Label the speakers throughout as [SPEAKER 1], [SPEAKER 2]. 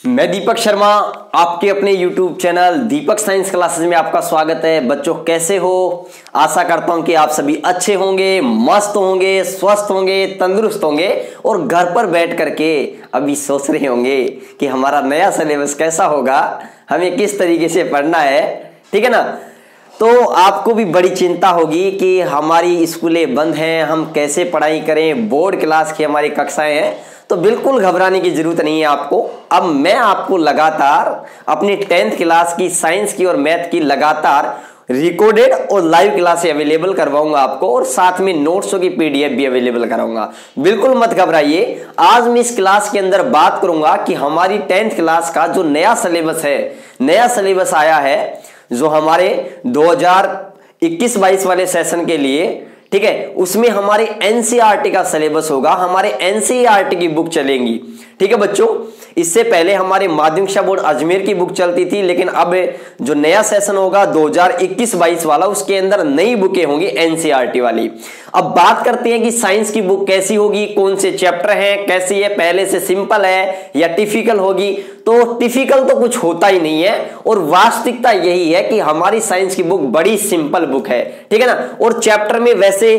[SPEAKER 1] मैं दीपक शर्मा, आपके अपने YouTube चैनल दीपक साइंस क्लासेस में आपका स्वागत है। बच्चों कैसे हो? आशा करता हूं कि आप सभी अच्छे होंगे, मस्त होंगे, स्वस्थ होंगे, तंदुरुस्त होंगे और घर पर बैठ करके अभी सोच रहे होंगे कि हमारा नया सिलेबस कैसा होगा, हमें किस तरीके से पढ़ना है। ठीक है ना? तो आपको भी बड़ी चिंता होगी कि हमारी स्कूलें बंद हैं, हम कैसे पढ़ाई करें, बोर्ड क्लास की हमारी कक्षाएं हैं। तो बिल्कुल घबराने की जरूरत नहीं है आपको। अब मैं आपको लगातार अपनी 10th क्लास की साइंस की और मैथ की लगातार रिकॉर्डेड और लाइव क्लासें अवेलेबल करवाऊंगा आपको, और साथ में नोट्सों की PDF भी अवेलेबल कराऊंगा। बिल्कुल मत घबराइए। आज मैं इस क्लास के अंदर बात करूंगा कि हमारी 10th क्लास का जो नया सिलेबस है, नया सिलेबस आया है जो हमारे 2021-22 वाले सेशन के लिए, ठीक है, उसमें हमारे NCERT का सिलेबस होगा, हमारे NCERT की बुक चलेंगी। ठीक है बच्चों, इससे पहले हमारे माध्यमिक शिक्षा बोर्ड अजमेर की बुक चलती थी, लेकिन अब जो नया सेशन होगा 2021-22 वाला, उसके अंदर नई बुकें होंगी NCERT वाली। अब बात करते हैं कि साइंस की बुक कैसी होगी, कौन से चैप्टर हैं, कैसी है, पहले से सिंपल है या टिफिकल होगी। तो टिफिकल तो कुछ होता ही नहीं है, और वास्तविकता यही है कि हमारी साइंस की बुक बड़ी सिंपल बुक है। ठीक है ना? और चैप्टर में वैसे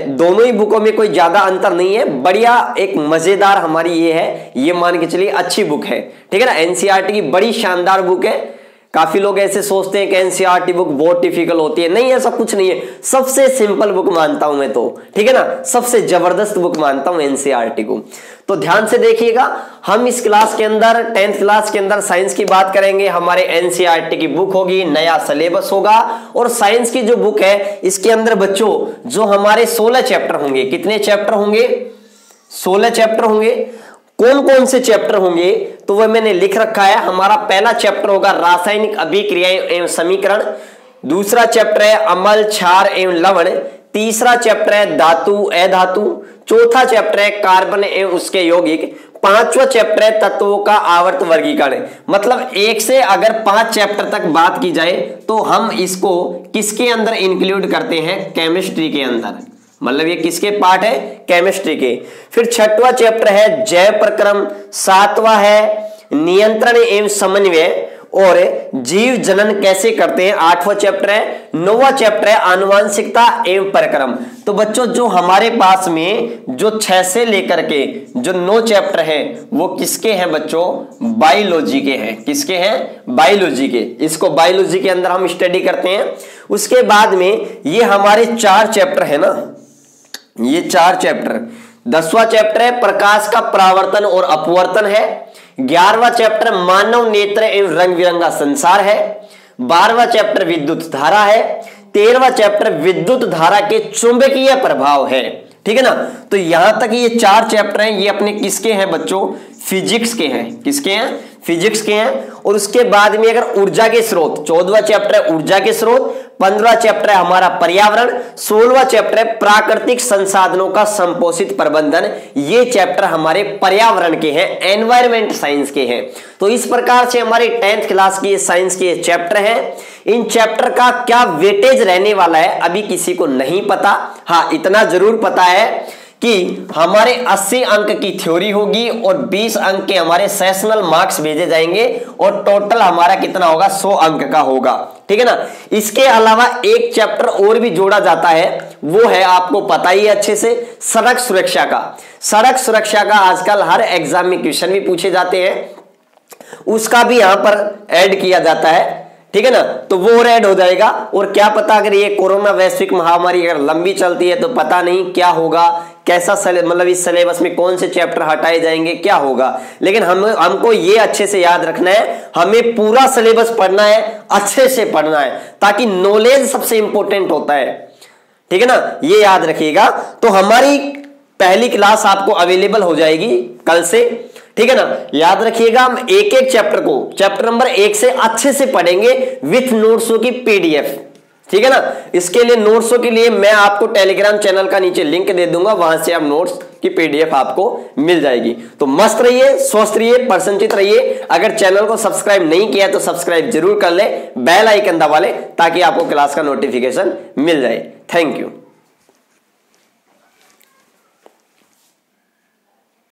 [SPEAKER 1] दोनों ही बुकों में कोई ज्यादा अंतर नहीं है। बढ़िया एक मजेदार हमारी ये है, ये मान के चलिए अच्छी बुक है। ठीक है ना? NCERT की बड़ी शानदार बुक है। काफी लोग ऐसे सोचते हैं कि NCERT बुक बहुत टिफिकल होती है। नहीं, ऐसा कुछ नहीं है। सबसे सिंपल बुक मानता हूं मैं तो। ठीक है ना? सबसे जबरदस्त बुक मानता हूं NCERT को। तो ध्यान से देखिएगा, हम इस क्लास के अंदर 10th क्लास के अंदर साइंस की बात करेंगे। हमारे NCERT की बुक होगी, नया सिलेबस होगा, और साइंस की जो बुक है इसके अंदर बच्चों जो हमारे 16 चैप्टर होंगे। कितने चैप्टर होंगे? 16 चैप्टर होंगे। कौन कौन से चैप्टर होंगे तो वह मैंने लिख रखा है। हमारा पहला चैप्टर होगा रासायनिक अभिक्रियाएं एवं समीकरण। दूसरा चैप्टर है अम्ल, क्षार एवं लवण। तीसरा चैप्टर है धातु अधातु। चौथा चैप्टर है कार्बन एवं उसके यौगिक। पांचवा चैप्टर है तत्वों का आवर्त वर्गीकरण। मतलब एक से अगर 5 चैप्टर तक बात की जाए तो हम इसको किसके अंदर इंक्लूड करते हैं? केमिस्ट्री के अंदर। मतलब ये किसके पार्ट है? केमिस्ट्री के। फिर 6वां चैप्टर है जैव प्रक्रम। 7वां है नियंत्रण एवं समन्वय और जीव जनन कैसे करते हैं। 8वां चैप्टर है। 9वां चैप्टर है आनुवांशिकता एवं प्रक्रम। तो बच्चों जो हमारे पास में जो 6 से लेकर के जो 9 चैप्टर हैं वो किसके हैं बच्चों? बायोलॉजी के हैं। किसके हैं? बायोलॉजी के। इसको बायोलॉजी के अंदर हम स्टडी करते हैं। उसके बाद में ये हमारे 4 चैप्टर है ना, ये 4 चैप्टर। 10वां चैप्टर है प्रकाश का परावर्तन और अपवर्तन है। 11वां चैप्टर मानव नेत्र एवं रंग बिरंगा संसार है। 12वां चैप्टर विद्युत धारा है। 13वां चैप्टर विद्युत धारा के चुंबकीय प्रभाव है। ठीक है ना? तो यहां तक ये 4 चैप्टर हैं, ये अपने किसके हैं बच्चों? फिजिक्स के हैं। किसके हैं? फिजिक्स के हैं। और उसके बाद में अगर ऊर्जा के स्रोत, 14वां चैप्टर है ऊर्जा के स्रोत। 15वां चैप्टर है हमारा पर्यावरण। 16वां चैप्टर है प्राकृतिक संसाधनों का संपोषित प्रबंधन। ये चैप्टर हमारे पर्यावरण के हैं, एनवायरमेंट साइंस के हैं। तो इस प्रकार से हमारे 10th क्लास की साइंस के चैप्टर हैं। इन चैप्टर का क्या वेटेज रहने वाला है अभी किसी को नहीं पता। हाँ, इतना जरूर पता है कि हमारे 80 अंक की थ्योरी होगी और 20 अंक के हमारे सेशनल मार्क्स भेजे जाएंगे, और टोटल हमारा कितना होगा? 100 अंक का होगा। ठीक है ना? इसके अलावा एक चैप्टर और भी जोड़ा जाता है, वो है आपको पता ही अच्छे से, सड़क सुरक्षा का। सड़क सुरक्षा का आजकल हर एग्जाम में क्वेश्चन भी पूछे जाते हैं, उसका भी यहां पर ऐड किया जाता है। ठीक है ना? तो वो और ऐड हो जाएगा। और क्या पता अगर ये कोरोना वैश्विक महामारी अगर लंबी चलती है तो पता नहीं क्या होगा, कैसा मतलब इस सिलेबस में कौन से चैप्टर हटाए जाएंगे, क्या होगा। लेकिन हमको ये अच्छे से याद रखना है, हमें पूरा सिलेबस पढ़ना है, अच्छे से पढ़ना है, ताकि नॉलेज सबसे इंपॉर्टेंट होता है। ठीक है ना? ये याद रखिएगा। तो हमारी पहली क्लास आपको अवेलेबल हो जाएगी कल से। ठीक है ना? याद रखिएगा, हम एक एक चैप्टर को चैप्टर नंबर 1 से अच्छे से पढ़ेंगे विथ नोट्सों की PDF। ठीक है ना? इसके लिए नोट्सों के लिए मैं आपको टेलीग्राम चैनल का नीचे लिंक दे दूंगा, वहां से आप नोट्स की PDF आपको मिल जाएगी। तो मस्त रहिए, स्वस्थ रहिए, प्रसन्नचित रहिए। अगर चैनल को सब्सक्राइब नहीं किया तो सब्सक्राइब जरूर कर ले, बेल आइकन दबा ले, ताकि आपको क्लास का नोटिफिकेशन मिल जाए। Thank you.